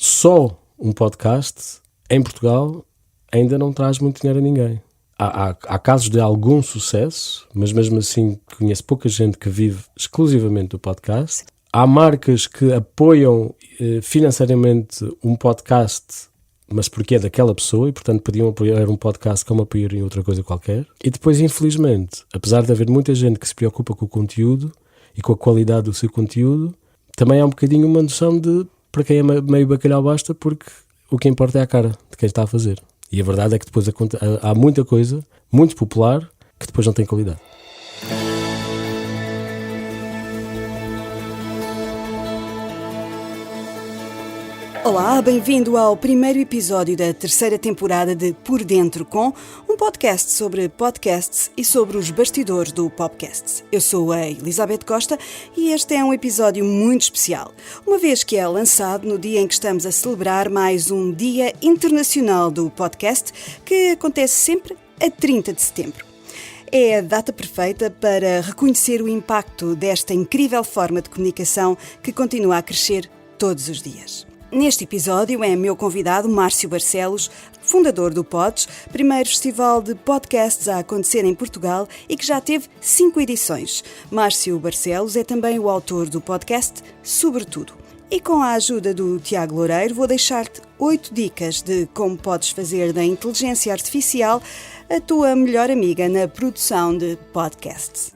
só um podcast em Portugal ainda não traz muito dinheiro a ninguém. Há casos de algum sucesso, mas mesmo assim conheço pouca gente que vive exclusivamente do podcast. Há marcas que apoiam financeiramente um podcast, mas porque é daquela pessoa e, portanto, podiam apoiar um podcast como apoiariam outra coisa qualquer. E depois, infelizmente, apesar de haver muita gente que se preocupa com o conteúdo e com a qualidade do seu conteúdo, também há um bocadinho uma noção de para quem é meio bacalhau basta, porque o que importa é a cara de quem está a fazer. E a verdade é que depois há muita coisa muito popular que depois não tem qualidade. Olá, bem-vindo ao primeiro episódio da terceira temporada de Por Dentro Com, um podcast sobre podcasts e sobre os bastidores do podcast. Eu sou a Elizabeth Costa e este é um episódio muito especial, uma vez que é lançado no dia em que estamos a celebrar mais um Dia Internacional do Podcast, que acontece sempre a 30 de setembro. É a data perfeita para reconhecer o impacto desta incrível forma de comunicação que continua a crescer todos os dias. Neste episódio é meu convidado Márcio Barcelos, fundador do Pods, primeiro festival de podcasts a acontecer em Portugal e que já teve 5 edições. Márcio Barcelos é também o autor do podcast Sobretudo. E com a ajuda do Tiago Loureiro vou deixar-te 8 dicas de como podes fazer da inteligência artificial a tua melhor amiga na produção de podcasts.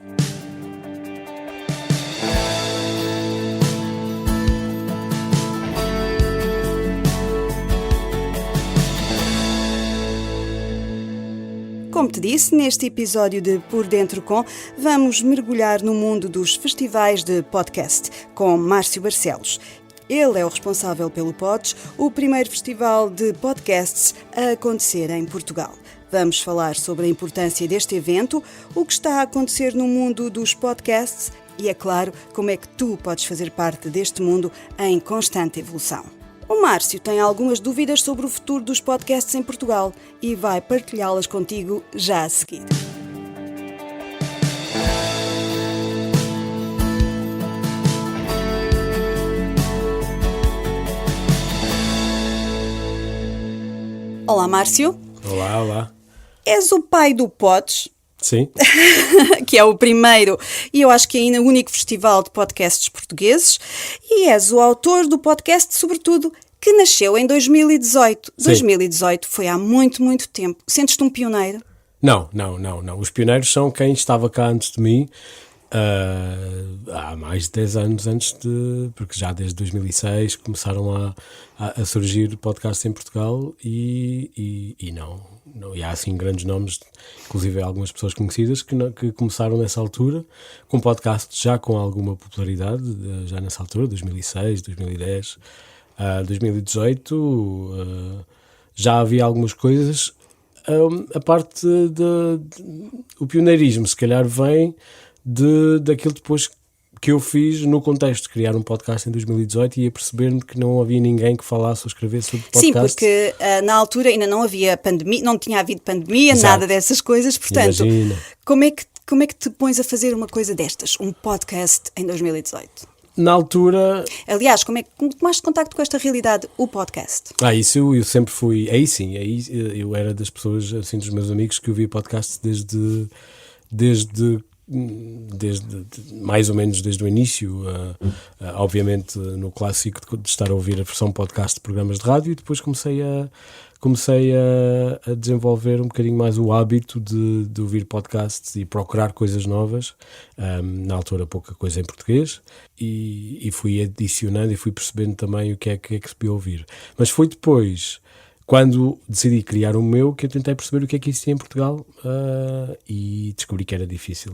Como te disse, neste episódio de Por Dentro Com, vamos mergulhar no mundo dos festivais de podcast, com Márcio Barcelos. Ele é o responsável pelo Pods, o primeiro festival de podcasts a acontecer em Portugal. Vamos falar sobre a importância deste evento, o que está a acontecer no mundo dos podcasts e, é claro, como é que tu podes fazer parte deste mundo em constante evolução. O Márcio tem algumas dúvidas sobre o futuro dos podcasts em Portugal e vai partilhá-las contigo já a seguir. Olá, Márcio. Olá. És o pai do Pods. Sim. Que é o primeiro e eu acho que ainda o único festival de podcasts portugueses, e és o autor do podcast Sobretudo, que nasceu em 2018. Sim. 2018 foi há muito, muito tempo. Sentes-te um pioneiro? Não. Os pioneiros são quem estava cá antes de mim, há mais de 10 anos antes de... Porque já desde 2006 começaram a surgir podcasts em Portugal e há assim grandes nomes, inclusive algumas pessoas conhecidas que começaram nessa altura com podcasts já com alguma popularidade, já nessa altura, 2006, 2010, 2018, já havia algumas coisas. A parte o pioneirismo se calhar vem daquilo depois que eu fiz no contexto de criar um podcast em 2018 e ia perceber-me que não havia ninguém que falasse ou escrevesse sobre podcast. Sim, porque na altura ainda não havia pandemia, não tinha havido pandemia, Exato. Nada dessas coisas, portanto, Imagina. como é que te pões a fazer uma coisa destas, um podcast em 2018? Na altura... Aliás, como tomaste contacto com esta realidade, o podcast? Isso eu sempre fui... Aí eu era das pessoas, assim, dos meus amigos que ouvia podcasts desde mais ou menos desde o início, obviamente no clássico de estar a ouvir a versão podcast de programas de rádio, e depois comecei a desenvolver um bocadinho mais o hábito de ouvir podcasts e procurar coisas novas, na altura pouca coisa em português, e fui adicionando e fui percebendo também o que é que se podia ouvir. Mas foi depois, quando decidi criar o meu, que eu tentei perceber o que é que existia em Portugal, e descobri que era difícil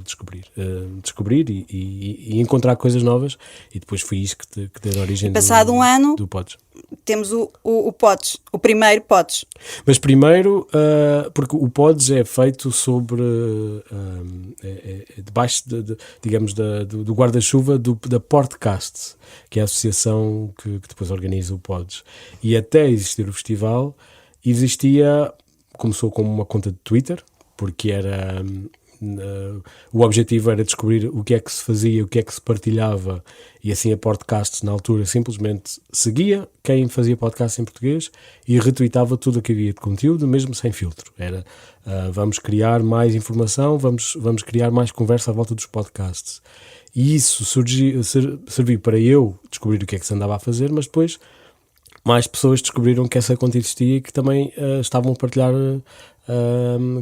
descobrir e encontrar coisas novas, e depois foi isso que deu origem um ano, do Pods. Temos o Pods, o primeiro Pods. Mas primeiro, porque o Pods é feito sobre, debaixo, digamos, do guarda-chuva da Podcast, que é a associação que depois organiza o Pods. E até existir o festival, começou como uma conta de Twitter, porque era o objetivo era descobrir o que é que se fazia, o que é que se partilhava, e assim a Podcasts na altura simplesmente seguia quem fazia podcast em português e retweetava tudo o que havia de conteúdo, mesmo sem filtro. Era vamos criar mais informação, vamos criar mais conversa à volta dos podcasts. E isso serviu para eu descobrir o que é que se andava a fazer, mas depois mais pessoas descobriram que essa conta existia e que também estavam a partilhar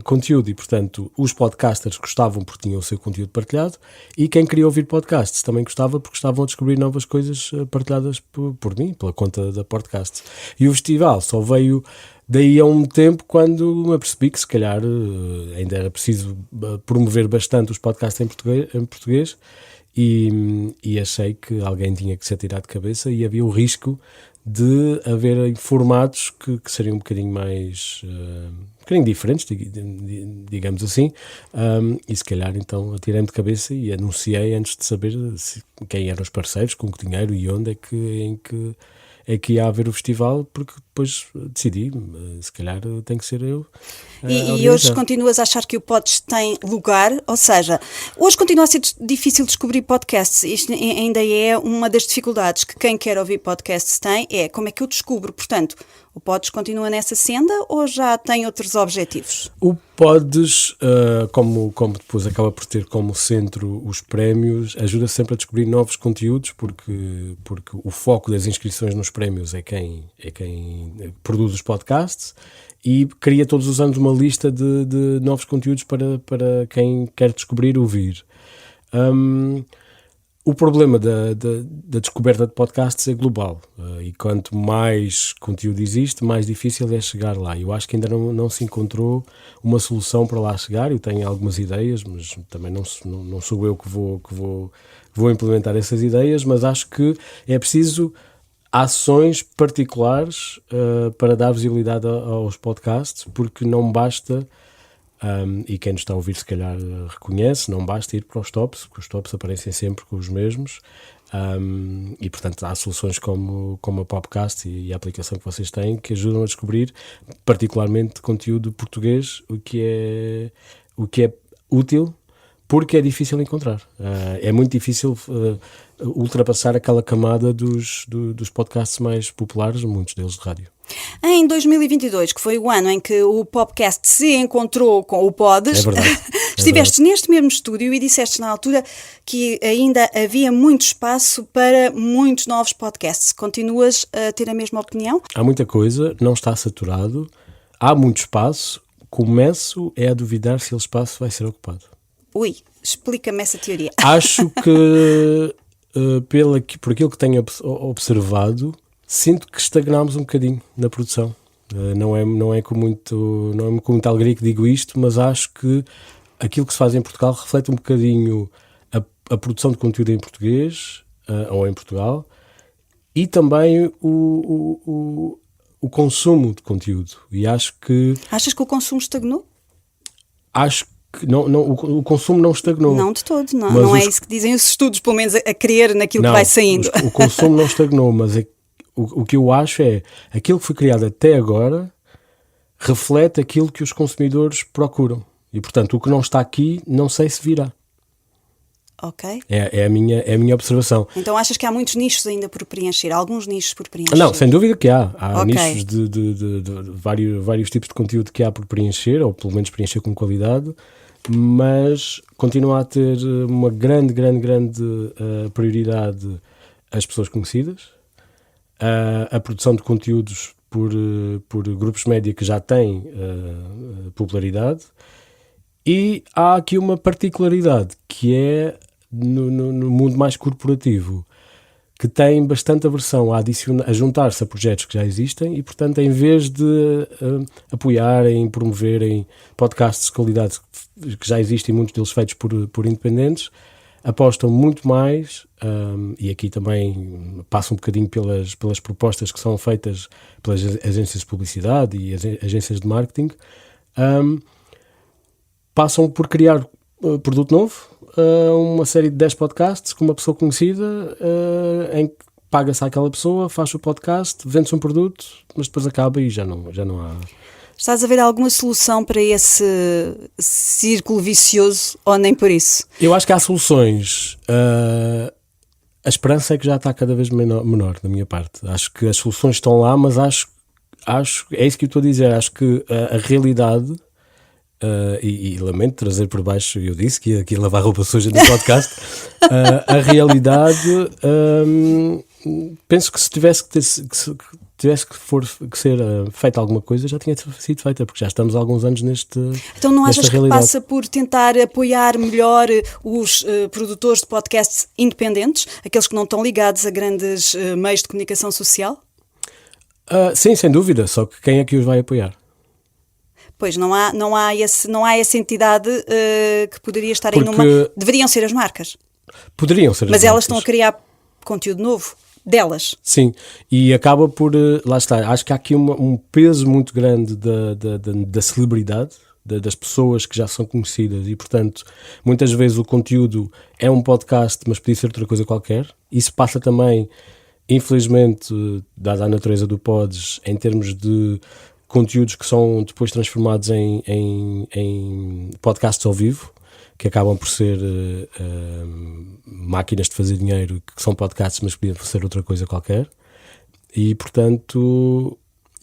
conteúdo, e portanto os podcasters gostavam porque tinham o seu conteúdo partilhado, e quem queria ouvir podcasts também gostava porque estavam a descobrir novas coisas partilhadas por mim, pela conta da Podcast. E o festival só veio daí a um tempo quando me apercebi que se calhar ainda era preciso promover bastante os podcasts em português, e achei que alguém tinha que se atirar de cabeça, e havia o risco de haver formatos que seriam um bocadinho mais um bocadinho diferentes, digamos assim, e se calhar então atirei-me de cabeça e anunciei antes de saber quem eram os parceiros, com que dinheiro e onde é que ia haver o festival, porque depois decidi, se calhar tem que ser eu. E hoje continuas a achar que o Pods tem lugar? Ou seja, hoje continua a ser difícil descobrir podcasts. Isto ainda é uma das dificuldades que quem quer ouvir podcasts tem, é como é que eu descubro. Portanto, o Pods continua nessa senda ou já tem outros objetivos? O Pods, como depois acaba por ter como centro os prémios, ajuda sempre a descobrir novos conteúdos, porque o foco das inscrições nos prémios é quem produz os podcasts, e cria todos os anos uma lista de novos conteúdos para quem quer descobrir ouvir. O problema da descoberta de podcasts é global, e quanto mais conteúdo existe, mais difícil é chegar lá. Eu acho que ainda não se encontrou uma solução para lá chegar. Eu tenho algumas ideias, mas também não sou eu que vou implementar essas ideias, mas acho que é preciso ações particulares para dar visibilidade aos podcasts, porque não basta, e quem nos está a ouvir se calhar reconhece, não basta ir para os tops, porque os tops aparecem sempre com os mesmos, e portanto há soluções como a Podcast e a aplicação que vocês têm que ajudam a descobrir particularmente conteúdo português, o que é útil, porque é difícil encontrar. É muito difícil ultrapassar aquela camada dos podcasts mais populares, muitos deles de rádio. Em 2022, que foi o ano em que o Popcast se encontrou com o Pods, é verdade, estiveste neste mesmo estúdio e disseste na altura que ainda havia muito espaço para muitos novos podcasts. Continuas a ter a mesma opinião? Há muita coisa, não está saturado, há muito espaço, começo a duvidar se esse espaço vai ser ocupado. Ui, explica-me essa teoria. Acho que, por aquilo que tenho observado, sinto que estagnámos um bocadinho na produção. Não é com muita alegria que digo isto, mas acho que aquilo que se faz em Portugal reflete um bocadinho a produção de conteúdo em português, ou em Portugal, e também o consumo de conteúdo. E acho que... Achas que o consumo estagnou? Acho que o consumo não estagnou. Não de todo, não é isso que dizem os estudos, pelo menos a crer naquilo que vai saindo. O consumo não estagnou, mas o que eu acho é aquilo que foi criado até agora reflete aquilo que os consumidores procuram. E, portanto, o que não está aqui não sei se virá. Ok. É a minha observação. Então achas que há muitos nichos ainda por preencher? Alguns nichos por preencher? Não, sem dúvida que há. Há okay. Nichos de vários tipos de conteúdo que há por preencher, ou pelo menos preencher com qualidade, mas continua a ter uma grande prioridade as pessoas conhecidas, a produção de conteúdos por grupos média que já têm popularidade, e há aqui uma particularidade que é no mundo mais corporativo, que tem bastante aversão a juntar-se a projetos que já existem e, portanto, em vez de apoiarem, promoverem podcasts de qualidade que já existem, muitos deles feitos por independentes, apostam muito mais, e aqui também passa um bocadinho pelas propostas que são feitas pelas agências de publicidade e as agências de marketing, passam por criar produto novo, uma série de 10 podcasts com uma pessoa conhecida, em que paga-se àquela pessoa, faz o podcast, vende-se um produto, mas depois acaba e já não Estás a ver alguma solução para esse círculo vicioso ou nem por isso? Eu acho que há soluções. A esperança é que já está cada vez menor da minha parte. Acho que as soluções estão lá, mas acho é isso que eu estou a dizer. Acho que a realidade, e lamento trazer por baixo, eu disse que ia aqui lavar roupa suja no podcast, a realidade, penso que se tivesse que ser feita alguma coisa, já tinha sido feita, porque já estamos há alguns anos Então não achas que realidade. passa por tentar apoiar melhor os produtores de podcasts independentes, aqueles que não estão ligados a grandes meios de comunicação social? Sim, sem dúvida, só que quem é que os vai apoiar? Pois, não há essa entidade que poderia estar aí Deveriam ser as marcas. Poderiam ser as Mas marcas. elas estão a criar conteúdo novo delas. Sim, e acaba por, lá está, acho que há aqui um peso muito grande da celebridade, das pessoas que já são conhecidas e, portanto, muitas vezes o conteúdo é um podcast, mas podia ser outra coisa qualquer. Isso passa também, infelizmente, dada a natureza do pods, em termos de conteúdos que são depois transformados em podcasts ao vivo, que acabam por ser máquinas de fazer dinheiro, que são podcasts, mas podiam ser outra coisa qualquer. E, portanto,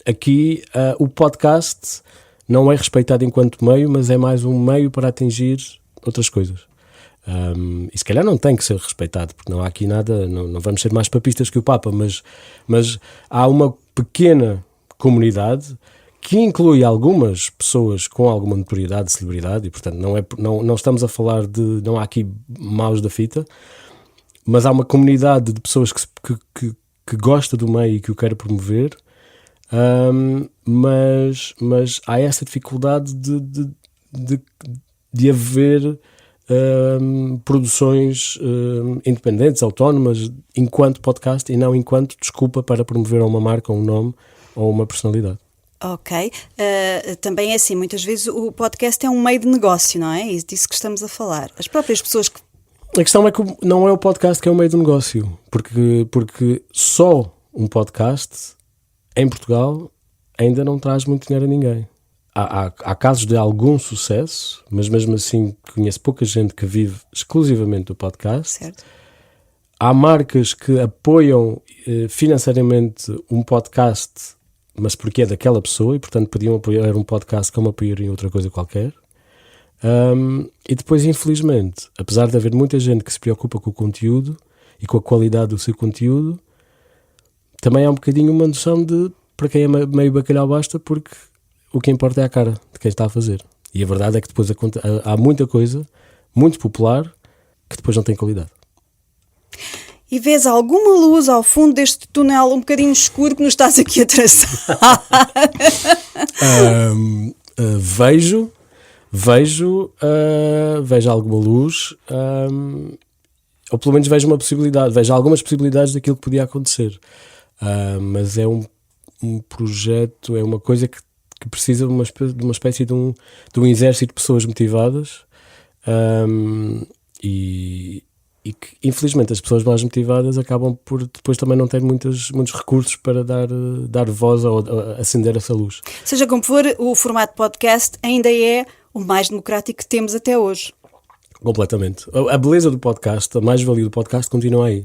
aqui o podcast não é respeitado enquanto meio, mas é mais um meio para atingir outras coisas. E se calhar não tem que ser respeitado, porque não há aqui nada, não vamos ser mais papistas que o Papa, mas há uma pequena comunidade que inclui algumas pessoas com alguma notoriedade, celebridade, e portanto não estamos a falar não há aqui maus da fita, mas há uma comunidade de pessoas que gosta do meio e que o quer promover, mas há essa dificuldade de haver produções independentes, autónomas, enquanto podcast e não enquanto desculpa para promover uma marca, um nome ou uma personalidade. Ok. Também é assim, muitas vezes o podcast é um meio de negócio, não é? É disso que estamos a falar. As próprias pessoas que... A questão é que não é o podcast que é o meio de negócio, porque só um podcast em Portugal ainda não traz muito dinheiro a ninguém. Há casos de algum sucesso, mas mesmo assim conheço pouca gente que vive exclusivamente do podcast. Certo. Há marcas que apoiam financeiramente um podcast, mas porque é daquela pessoa e, portanto, podiam apoiar um podcast como apoiariam outra coisa qualquer. E depois, infelizmente, apesar de haver muita gente que se preocupa com o conteúdo e com a qualidade do seu conteúdo, também há um bocadinho uma noção de para quem é meio bacalhau basta, porque o que importa é a cara de quem está a fazer. E a verdade é que depois há muita coisa muito popular que depois não tem qualidade. E vês alguma luz ao fundo deste túnel um bocadinho escuro que nos estás aqui a traçar? Vejo alguma luz, ou pelo menos vejo uma possibilidade, vejo algumas possibilidades daquilo que podia acontecer. Mas é um projeto, é uma coisa que precisa de uma espécie de um exército de pessoas motivadas, e que infelizmente as pessoas mais motivadas acabam por depois também não ter muitos recursos para dar voz ou acender essa luz. Seja como for, o formato podcast ainda é o mais democrático que temos até hoje. Completamente. A beleza do podcast, a mais-valia do podcast continua aí.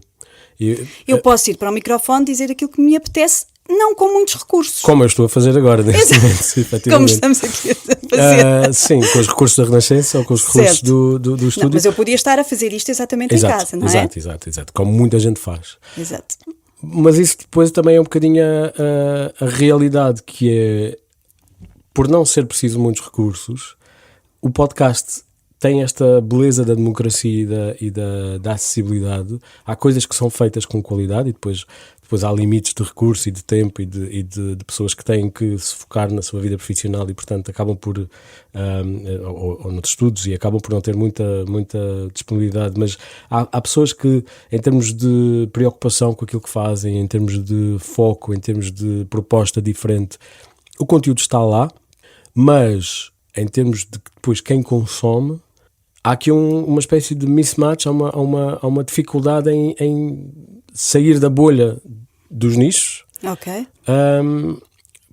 Eu posso ir para o microfone dizer aquilo que me apetece, não com muitos recursos. Como eu estou a fazer agora, neste momento, efetivamente. Como estamos aqui a fazer. Sim, com os recursos da Renascença ou com os recursos do estúdio. Não, mas eu podia estar a fazer isto exatamente em casa, não é? Exato. Como muita gente faz. Exato. Mas isso depois também é um bocadinho a realidade, que é, por não ser preciso muitos recursos, o podcast tem esta beleza da democracia e da acessibilidade. Há coisas que são feitas com qualidade e depois há limites de recurso e de tempo e de pessoas que têm que se focar na sua vida profissional e, portanto, acabam por, ou nos estudos, e acabam por não ter muita disponibilidade. Mas há pessoas que, em termos de preocupação com aquilo que fazem, em termos de foco, em termos de proposta diferente, o conteúdo está lá, mas em termos de depois quem consome, há aqui uma espécie de mismatch, há uma dificuldade em sair da bolha dos nichos. Ok.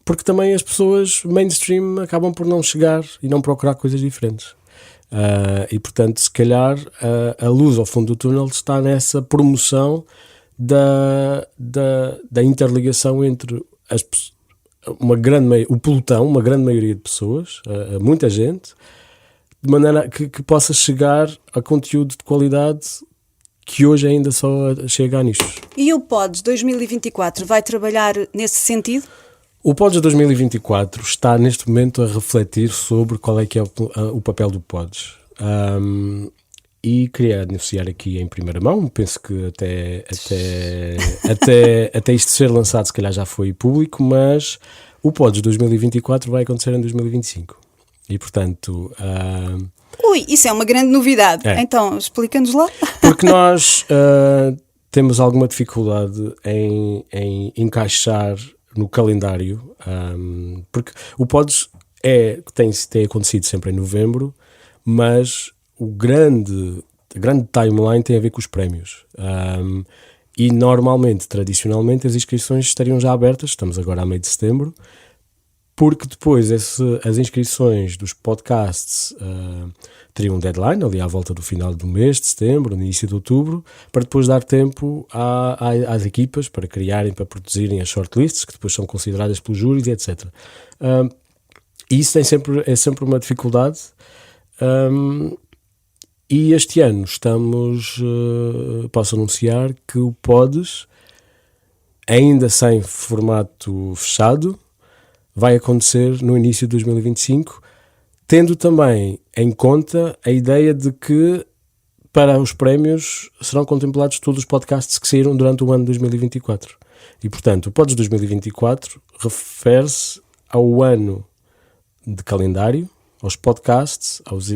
porque também as pessoas mainstream acabam por não chegar e não procurar coisas diferentes. E portanto, se calhar a luz ao fundo do túnel está nessa promoção da interligação entre o pelotão, uma grande maioria de pessoas, muita gente, de maneira que possa chegar a conteúdo de qualidade que hoje ainda só chega a nichos. E o Pods 2024 vai trabalhar nesse sentido? O Pods 2024 está neste momento a refletir sobre qual é que é o papel do Pods. E queria anunciar aqui em primeira mão, penso que até isto ser lançado se calhar já foi público, mas o Pods 2024 vai acontecer em 2025. E portanto... Ui, isso é uma grande novidade. Então, explica-nos lá. Porque nós temos alguma dificuldade em encaixar no calendário, porque o Pods tem acontecido sempre em novembro, mas a grande timeline tem a ver com os prémios. E normalmente, tradicionalmente, as inscrições estariam já abertas, estamos agora a meio de setembro, porque depois as inscrições dos podcasts teriam um deadline, ali à volta do final do mês de setembro, no início de outubro, para depois dar tempo às equipas para criarem, para produzirem as shortlists, que depois são consideradas pelos júris, etc. E isso é sempre uma dificuldade. E este ano posso anunciar que o Pods, ainda sem formato fechado, vai acontecer no início de 2025, tendo também em conta a ideia de que para os prémios serão contemplados todos os podcasts que saíram durante o ano de 2024. E, portanto, o Pods 2024 refere-se ao ano de calendário, aos podcasts, aos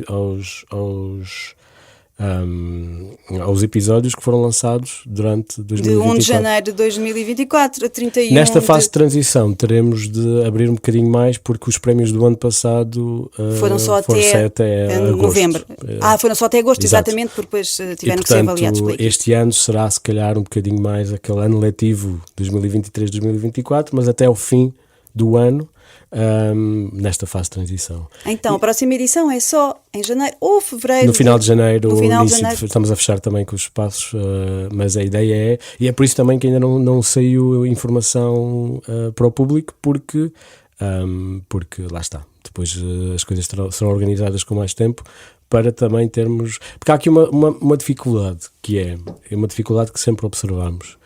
episódios que foram lançados durante 2024. De 1 de janeiro de 2024 a 31 Nesta fase de transição teremos de abrir um bocadinho mais, porque os prémios do ano passado foram só até novembro. Foram só até agosto, exatamente, porque depois tiveram que ser avaliados. Este ano será se calhar um bocadinho mais aquele ano letivo 2023-2024, mas até ao fim do ano, nesta fase de transição. Então, a próxima edição é só em janeiro ou fevereiro? No final de janeiro, estamos a fechar também com os espaços, mas a ideia é, e é por isso também que ainda não saiu informação para o público, porque lá está, depois as coisas serão organizadas com mais tempo, para também termos, porque há aqui uma dificuldade, que é uma dificuldade que sempre observamos.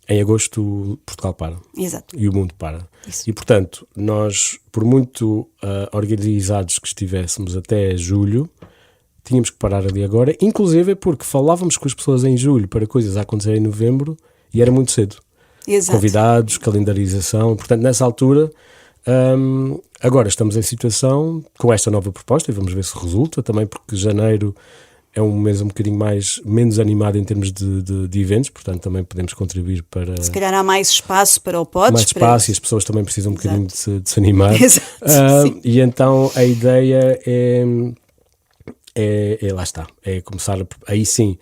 Em agosto Portugal para. Exato. E o mundo para. Isso. E portanto, nós, por muito organizados que estivéssemos até julho, tínhamos que parar ali agora, inclusive porque falávamos com as pessoas em julho para coisas a acontecer em novembro e era muito cedo. Exato. Convidados, calendarização, portanto nessa altura, agora estamos em situação com esta nova proposta e vamos ver se resulta, também porque janeiro é um mês um bocadinho menos animado em termos de eventos, portanto também podemos contribuir para... Se calhar há mais espaço para o Pods. Mais espaço e as pessoas também precisam um bocadinho de se animar. Exato, e então a ideia lá está, é começar, aí sim,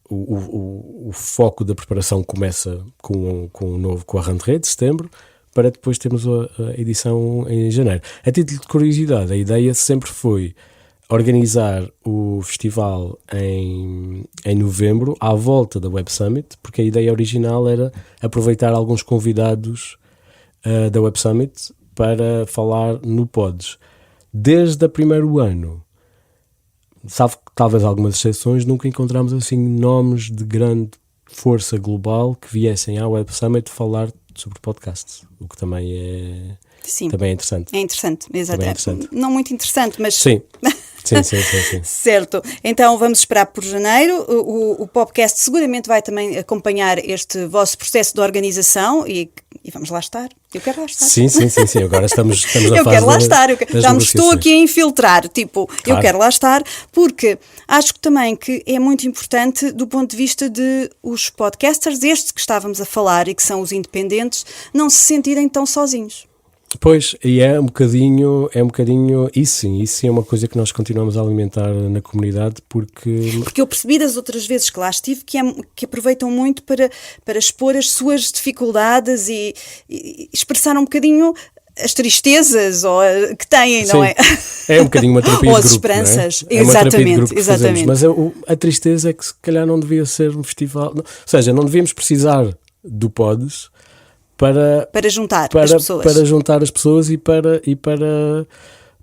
o foco da preparação começa com a rentrée de setembro, para depois termos a edição em janeiro. A título de curiosidade, a ideia sempre foi organizar o festival em novembro, à volta da Web Summit, porque a ideia original era aproveitar alguns convidados da Web Summit para falar no Pods. Desde o primeiro ano, salvo talvez algumas exceções, nunca encontramos assim nomes de grande força global que viessem à Web Summit falar sobre podcasts, o que também é... Sim. Também é interessante. É interessante, exatamente. Não muito interessante, mas... Sim. Sim. Certo. Então vamos esperar por janeiro. O podcast seguramente vai também acompanhar este vosso processo de organização e vamos lá estar. Eu quero lá estar. Sim. Agora estamos na fase. Eu quero lá estar. Já me estou aqui a infiltrar. Claro. Eu quero lá estar, porque acho que também que é muito importante do ponto de vista de os podcasters, estes que estávamos a falar e que são os independentes, não se sentirem tão sozinhos. Pois, e é um bocadinho, isso sim é uma coisa que nós continuamos a alimentar na comunidade, porque eu percebi das outras vezes que lá estive que aproveitam muito para expor as suas dificuldades e expressar um bocadinho as tristezas que têm, não sim, é? É um bocadinho uma terapia Ou de as grupo, esperanças. não é? É uma terapia de grupo que fazemos, Exatamente. mas a tristeza é que se calhar não devia ser um festival, ou seja, não devíamos precisar do Pods Para juntar as pessoas. para juntar as pessoas e para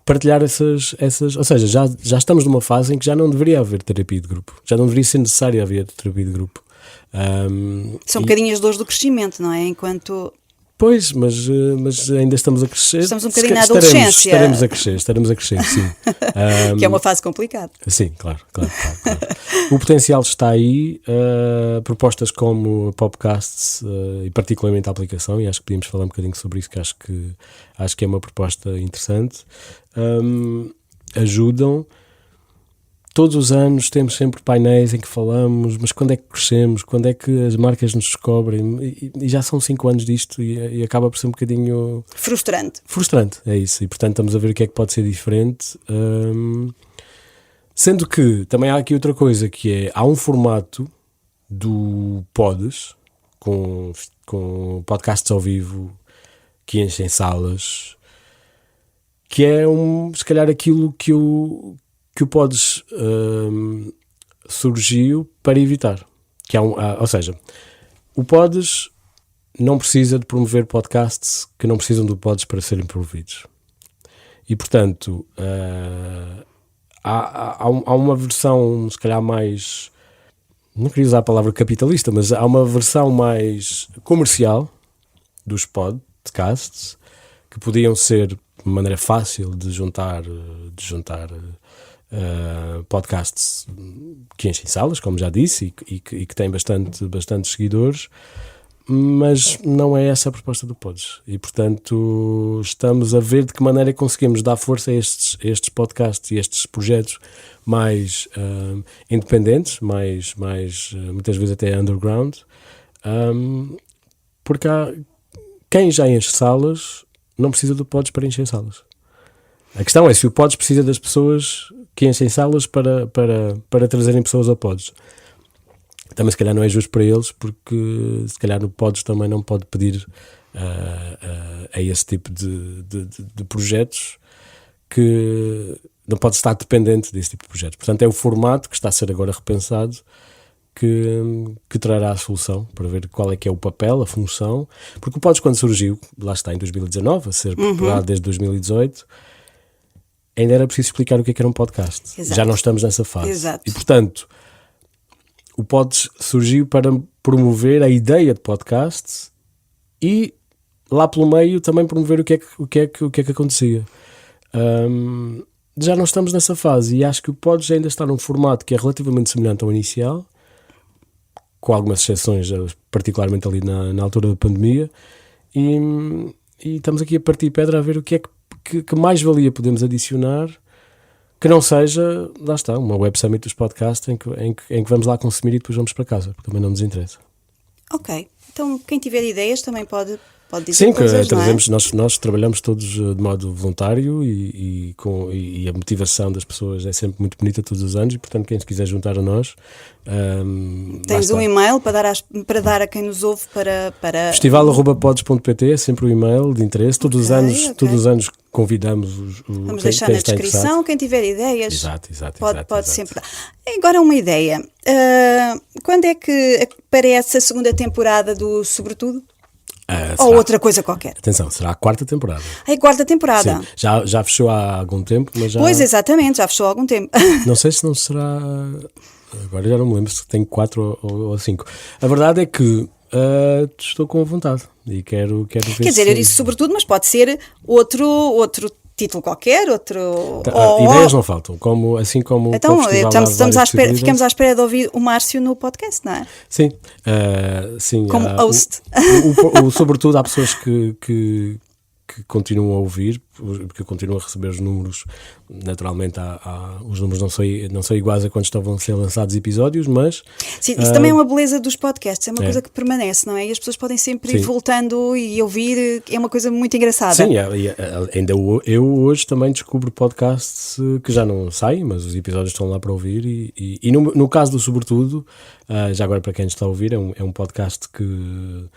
partilhar essas, ou seja, já estamos numa fase em que já não deveria haver terapia de grupo, já não deveria ser necessário haver terapia de grupo. São um bocadinho as dores do crescimento, não é? Enquanto... Pois, mas ainda estamos a crescer. Estamos um bocadinho na adolescência. Estaremos a crescer, sim. Que é uma fase complicada. Sim, claro. O potencial está aí, propostas como podcasts e particularmente a aplicação, e acho que podíamos falar um bocadinho sobre isso, que acho que é uma proposta interessante. Ajudam. Todos os anos temos sempre painéis em que falamos, mas quando é que crescemos? Quando é que as marcas nos descobrem? E já são 5 anos disto e acaba por ser um bocadinho... Frustrante, é isso. E portanto estamos a ver o que é que pode ser diferente. Sendo que também há aqui outra coisa, que é, há um formato do Pods, com podcasts ao vivo, que enchem salas, que é se calhar aquilo que o Pods surgiu para evitar. Ou seja, o Pods não precisa de promover podcasts que não precisam do Pods para serem promovidos. E, portanto, há uma versão, se calhar mais... Não queria usar a palavra capitalista, mas há uma versão mais comercial dos podcasts que podiam ser de maneira fácil de juntar podcasts que enchem salas, como já disse, e que têm bastante seguidores, mas não é essa a proposta do Pods. E, portanto, estamos a ver de que maneira é que conseguimos dar força a estes podcasts e estes projetos mais independentes, mais muitas vezes até underground, porque quem já enche salas não precisa do Pods para encher salas. A questão é se o Pods precisa das pessoas que enchem salas para trazerem pessoas ao Pods. Também se calhar não é justo para eles, porque se calhar no Pods também não pode pedir a esse tipo de projetos, que não pode estar dependente desse tipo de projetos. Portanto, é o formato que está a ser agora repensado que trará a solução, para ver qual é que é o papel, a função, porque o Pods, quando surgiu, lá está em 2019, a ser preparado desde 2018, ainda era preciso explicar o que era um podcast. Exato. Já não estamos nessa fase. Exato. E, portanto, o Pods surgiu para promover a ideia de podcast e, lá pelo meio, também promover o que é que acontecia. Já não estamos nessa fase e acho que o Pods ainda está num formato que é relativamente semelhante ao inicial, com algumas exceções, particularmente ali na altura da pandemia, e estamos aqui a partir pedra a ver o que é que mais valia podemos adicionar, que não seja, lá está, uma web summit dos podcasts em que vamos lá consumir e depois vamos para casa, porque também não nos interessa. Ok, então quem tiver ideias também pode dizer. Sim, coisas, trazemos, não é? nós trabalhamos todos de modo voluntário e a motivação das pessoas é sempre muito bonita todos os anos, e portanto quem se quiser juntar a nós, tens um e-mail para dar a quem nos ouve para... festival@pods.pt é sempre o e-mail de interesse. Todos os anos convidamos vamos deixar na descrição quem tiver ideias. Exato, pode sempre dar. Agora uma ideia, quando é que aparece a segunda temporada do Sobretudo? Ou outra coisa ququer? Atenção, será a 4ª temporada. A 4ª temporada. Sim, já fechou há algum tempo, mas já... Pois, exatamente, já fechou há algum tempo. Não sei se não será... Agora já não me lembro se tem 4 ou 5. A verdade é que estou com vontade e quero ver. Quer dizer, eu disse Sobretudo, mas pode ser outro título qualquer, outro... ideias não faltam, assim como então, estamos ficamos à espera de ouvir o Márcio no podcast, não é? Sim, sim. Como host. Sobretudo, há pessoas que que continuam a ouvir, porque eu continuo a receber os números. Naturalmente, os números não são iguais a quando estavam a ser lançados episódios, mas... Sim, isso também é uma beleza dos podcasts, é uma coisa que permanece, não é? E as pessoas podem sempre ir voltando e ouvir, é uma coisa muito engraçada. Sim, ainda eu hoje também descubro podcasts que já não saem, mas os episódios estão lá para ouvir e no caso do Sobretudo, já agora para quem está a ouvir, é um podcast que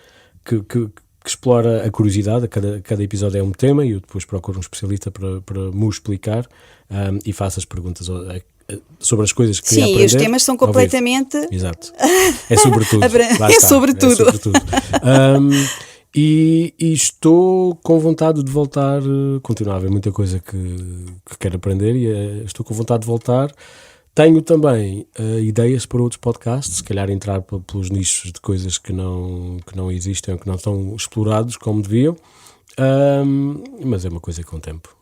explora a curiosidade. Cada episódio é um tema e eu depois procuro um especialista para me explicar e faço as perguntas sobre as coisas que queria aprender. Sim, e os temas são completamente... Exato. É sobre tudo. É sobre tudo. E estou com vontade de voltar, continuar a haver muita coisa que quero aprender e estou com vontade de voltar. Tenho também ideias para outros podcasts, se calhar entrar pelos nichos de coisas que não existem ou que não estão explorados como deviam, mas é uma coisa com o tempo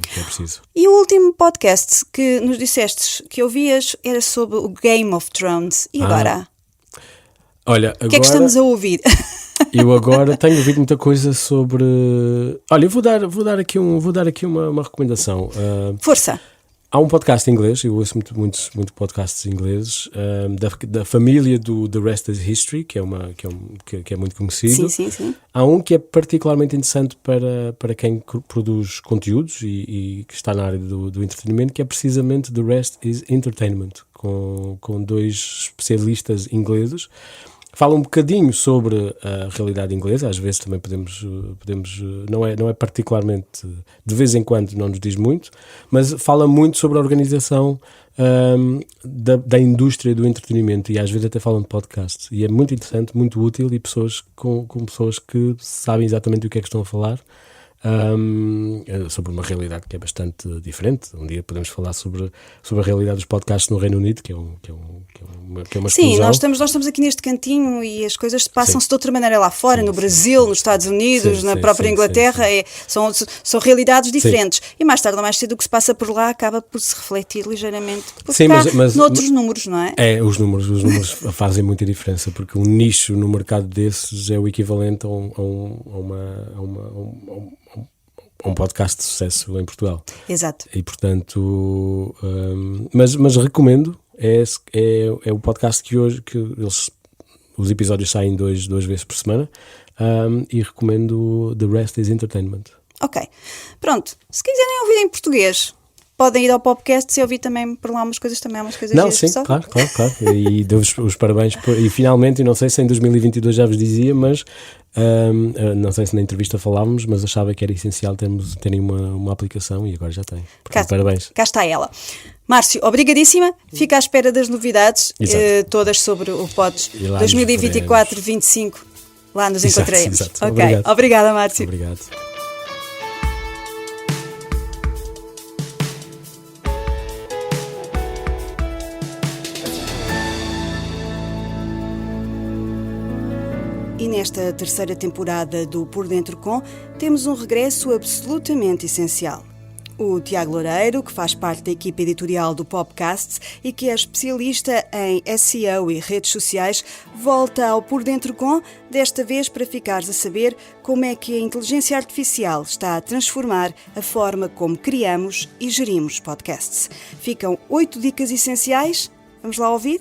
que é preciso. E o último podcast que nos disseste que ouvias era sobre o Game of Thrones, e agora? Olha, o que é que estamos a ouvir? Eu agora tenho ouvido muita coisa sobre... Olha, eu vou dar aqui uma recomendação. Força! Há um podcast em inglês, eu ouço muito podcasts ingleses, da família do The Rest is History, que é muito conhecido. Sim. Há um que é particularmente interessante para quem produz conteúdos e que está na área do entretenimento, que é precisamente The Rest is Entertainment, com dois especialistas ingleses. Fala um bocadinho sobre a realidade inglesa, às vezes também podemos não é particularmente, de vez em quando não nos diz muito, mas fala muito sobre a organização da indústria do entretenimento e às vezes até falam de podcasts. E é muito interessante, muito útil e pessoas com pessoas que sabem exatamente o que é que estão a falar. Sobre uma realidade que é bastante diferente. Um dia podemos falar sobre a realidade dos podcasts no Reino Unido, que é uma explosão. Sim, nós estamos aqui neste cantinho e as coisas passam-se de outra maneira lá fora, no Brasil, nos Estados Unidos, na própria Inglaterra. São realidades diferentes. E mais tarde ou mais cedo o que se passa por lá acaba por se refletir ligeiramente noutros números, não é? Os números fazem muita diferença, porque um nicho no mercado desses é o equivalente a um podcast de sucesso em Portugal. Exato. E portanto, mas recomendo, é o podcast que os episódios saem duas vezes por semana, e recomendo The Rest is Entertainment. Ok, pronto, se quiserem ouvir em português, podem ir ao podcast e ouvir também por lá umas coisas Não, sim, claro. E dou-vos os parabéns e finalmente, eu não sei se em 2022 já vos dizia, mas não sei se na entrevista falávamos, mas achava que era essencial terem uma aplicação e agora já tem. Portanto, parabéns. Cá está ela. Márcio, obrigadíssima. Fica à espera das novidades todas sobre o Pods 2024-25. Lá nos encontraremos. Exato. Okay. Obrigada, Márcio. Obrigado. E nesta terceira temporada do Por Dentro Com, temos um regresso absolutamente essencial. O Tiago Loureiro, que faz parte da equipa editorial do Popcast e que é especialista em SEO e redes sociais, volta ao Por Dentro Com, desta vez para ficares a saber como é que a inteligência artificial está a transformar a forma como criamos e gerimos podcasts. Ficam 8 dicas essenciais. Vamos lá ouvir?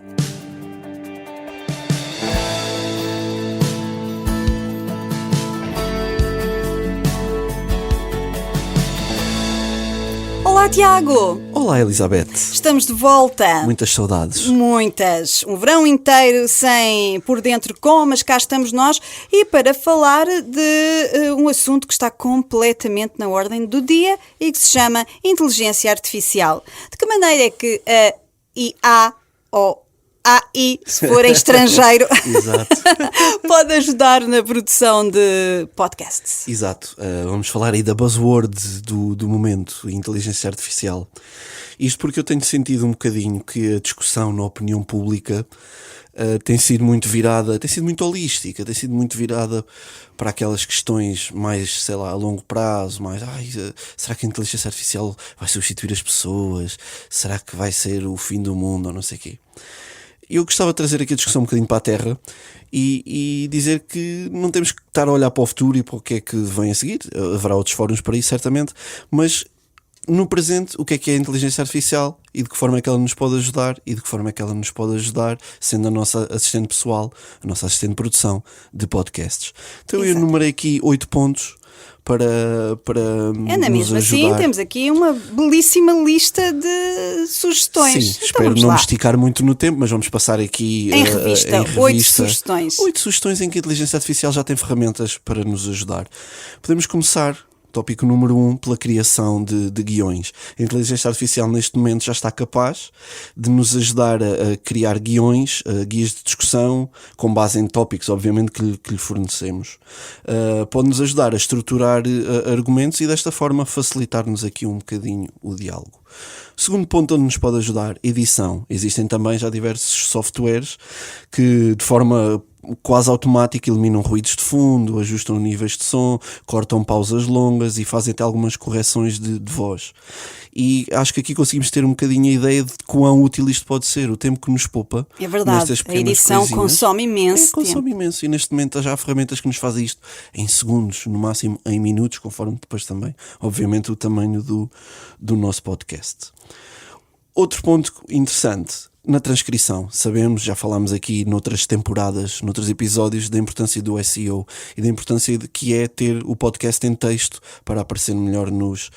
Olá, Tiago! Olá, Elizabeth! Estamos de volta! Muitas saudades! Muitas! Um verão inteiro sem Por Dentro Com, mas cá estamos nós e para falar de um assunto que está completamente na ordem do dia e que se chama inteligência artificial. De que maneira é que a IA ou AI, se for em estrangeiro, pode ajudar na produção de podcasts? Exato. Vamos falar aí da buzzword do momento, inteligência artificial. Isto porque eu tenho sentido um bocadinho que a discussão na opinião pública tem sido muito holística, tem sido muito virada para aquelas questões mais, sei lá, a longo prazo, mais, será que a inteligência artificial vai substituir as pessoas? Será que vai ser o fim do mundo ou não sei o quê? eu gostava de trazer aqui a discussão um bocadinho para a terra e dizer que não temos que estar a olhar para o futuro e para o que é que vem a seguir. Haverá outros fóruns para isso, certamente, mas no presente, o que é a inteligência artificial e de que forma é que ela nos pode ajudar e de que forma é que ela nos pode ajudar sendo a nossa assistente pessoal, a nossa assistente de produção de podcasts. Então eu enumerei aqui 8 pontos para na nos mesma ajudar. assim, temos aqui uma belíssima lista de sugestões. Sim, Então espero vamos não lá. me esticar muito no tempo, mas vamos passar aqui Em revista, 8 sugestões. 8 sugestões em que a inteligência artificial já tem ferramentas para nos ajudar. Podemos começar, tópico número 1, pela criação de guiões. A inteligência artificial neste momento já está capaz de nos ajudar a criar guiões, guias de discussão, com base em tópicos, obviamente, que lhe fornecemos. Pode-nos ajudar a estruturar argumentos e desta forma facilitar-nos aqui um bocadinho o diálogo. Segundo ponto onde nos pode ajudar, edição. Existem também já diversos softwares que de forma quase automática eliminam ruídos de fundo, ajustam níveis de som, cortam pausas longas e fazem até algumas correções de voz. E acho que aqui conseguimos ter um bocadinho a ideia de quão útil isto pode ser, o tempo que nos poupa. É verdade, a edição consome imenso tempo. Consome imenso, e neste momento já há ferramentas que nos fazem isto em segundos, no máximo em minutos, conforme depois também, obviamente, o tamanho do nosso podcast. Outro ponto interessante, na transcrição. Sabemos, já falámos aqui noutras temporadas, noutros episódios, da importância do SEO e da importância de que é ter o podcast em texto para aparecer melhor nos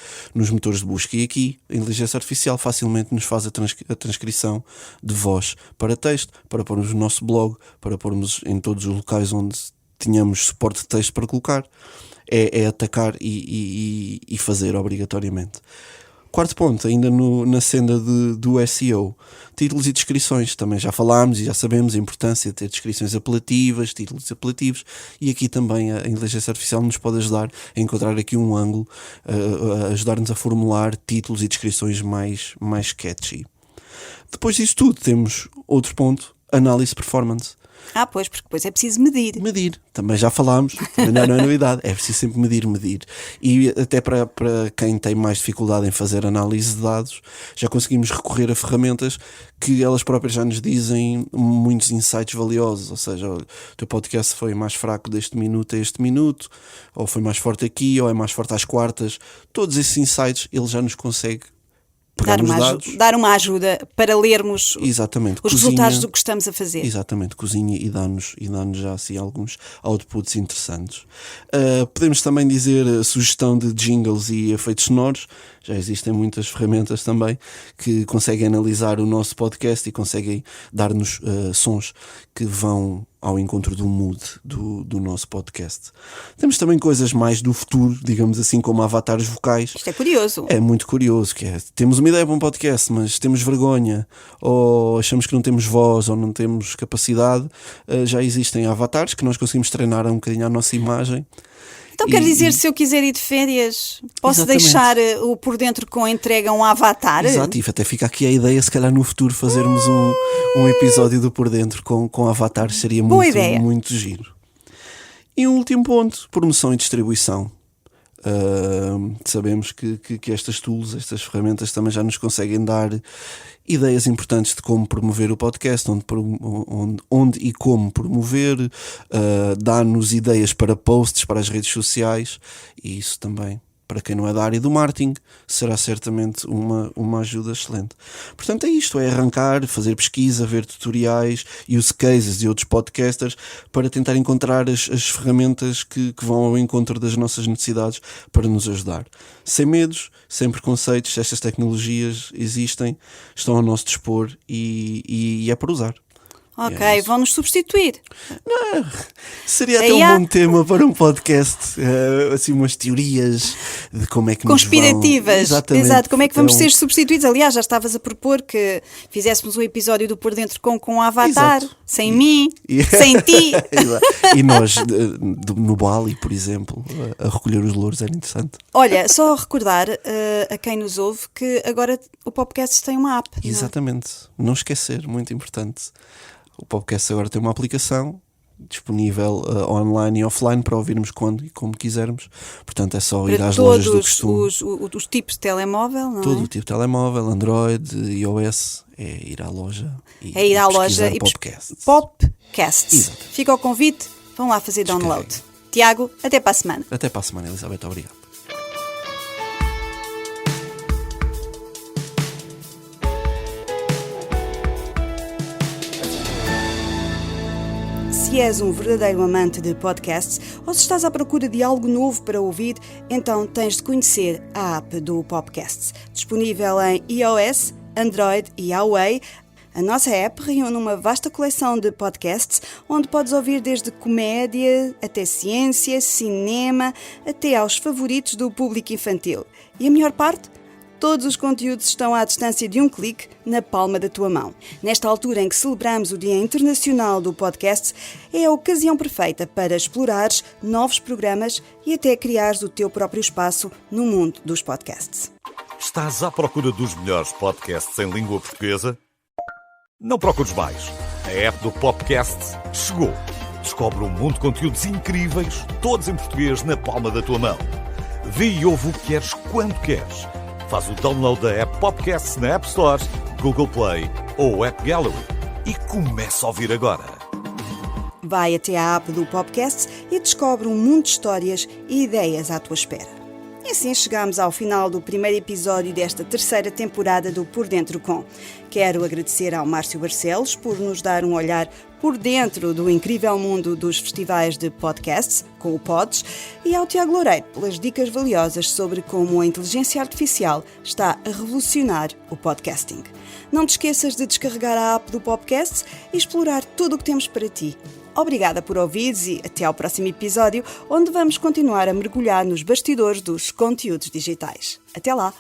motores de busca. E aqui a inteligência artificial facilmente nos faz a transcrição de voz para texto, para pormos no nosso blog, para pormos em todos os locais onde tenhamos suporte de texto para colocar. É atacar e fazer obrigatoriamente. Quarto ponto, ainda na senda do SEO, títulos e descrições. Também já falámos e já sabemos a importância de ter descrições apelativas, títulos apelativos, e aqui também a inteligência artificial nos pode ajudar a encontrar aqui um ângulo, a ajudar-nos a formular títulos e descrições mais catchy. Depois disso tudo, temos outro ponto, análise performance. Pois, porque depois é preciso medir. Medir, também já falámos, também não é novidade, é preciso sempre medir. E até para quem tem mais dificuldade em fazer análise de dados, já conseguimos recorrer a ferramentas que elas próprias já nos dizem muitos insights valiosos, ou seja, o teu podcast foi mais fraco deste minuto a este minuto, ou foi mais forte aqui, ou é mais forte às quartas. Todos esses insights ele já nos consegue dar uma ajuda para lermos exatamente, os resultados do que estamos a fazer. Exatamente, cozinha e dá-nos já assim alguns outputs interessantes. Podemos também dizer sugestão de jingles e efeitos sonoros. Já existem muitas ferramentas também que conseguem analisar o nosso podcast e conseguem dar-nos sons que vão ao encontro do mood do nosso podcast. Temos também coisas mais do futuro, digamos assim, como avatares vocais. Isto é curioso. É muito curioso, que é, temos uma ideia para um podcast, mas temos vergonha, ou achamos que não temos voz, ou não temos capacidade. Já existem avatares que nós conseguimos treinar um bocadinho a nossa imagem. Então quer dizer, se eu quiser ir de férias, posso Exatamente. deixar o Por Dentro com entrega um avatar? Exato, e até fica aqui a ideia, se calhar no futuro fazermos um episódio do Por Dentro com avatares, seria muito giro. E um último ponto, promoção e distribuição. Sabemos que estas tools, estas ferramentas também já nos conseguem dar ideias importantes de como promover o podcast, onde e como promover, dá-nos ideias para posts, para as redes sociais, e isso também, para quem não é da área do marketing, será certamente uma ajuda excelente. Portanto é isto, é arrancar, fazer pesquisa, ver tutoriais, use cases de outros podcasters para tentar encontrar as ferramentas que vão ao encontro das nossas necessidades para nos ajudar. Sem medos, sem preconceitos, estas tecnologias existem, estão ao nosso dispor e é para usar. Ok, vão-nos substituir. Não, seria até um bom tema para um podcast, assim umas teorias de como é que conspirativas, nos vão... exato, como é que vamos ser substituídos. Aliás, já estavas a propor que fizéssemos um episódio do Por Dentro com um avatar, exato. Sem mim, sem ti. E nós no Bali, por exemplo, a recolher os louros era interessante. Olha, só recordar a quem nos ouve que agora o podcast tem uma app. Exatamente, não esquecer, muito importante. O podcast agora tem uma aplicação disponível online e offline para ouvirmos quando e como quisermos. Portanto, é só ir Para às todos lojas do costume. os tipos de telemóvel, não Todo é? o tipo de telemóvel, Android, iOS, é ir à loja e É ir à loja pesquisar e podcasts. Podcasts. Exato. Fica o convite, vão lá fazer download. Tiago, até para a semana. Até para a semana, Elizabeth. Obrigado. Se és um verdadeiro amante de podcasts ou se estás à procura de algo novo para ouvir, então tens de conhecer a app do Podcasts. Disponível em iOS, Android e Huawei, a nossa app reúne uma vasta coleção de podcasts onde podes ouvir desde comédia até ciência, cinema, até aos favoritos do público infantil. E a melhor parte? Todos os conteúdos estão à distância de um clique na palma da tua mão. Nesta altura em que celebramos o Dia Internacional do Podcast, é a ocasião perfeita para explorares novos programas e até criares o teu próprio espaço no mundo dos podcasts. Estás à procura dos melhores podcasts em língua portuguesa? Não procures mais. A app do Popcast chegou. Descobre um mundo de conteúdos incríveis, todos em português na palma da tua mão. Vê e ouve o que queres, quando queres. Faz o download da app Popcast na App Store, Google Play ou App Gallery e começa a ouvir agora. Vai até à app do Podcast e descobre um mundo de histórias e ideias à tua espera. E assim chegamos ao final do primeiro episódio desta terceira temporada do Por Dentro Com. Quero agradecer ao Márcio Barcelos por nos dar um olhar por dentro do incrível mundo dos festivais de podcasts, com o Pods, e ao Tiago Loureiro pelas dicas valiosas sobre como a inteligência artificial está a revolucionar o podcasting. Não te esqueças de descarregar a app do Podcast e explorar tudo o que temos para ti. Obrigada por ouvires e até ao próximo episódio, onde vamos continuar a mergulhar nos bastidores dos conteúdos digitais. Até lá!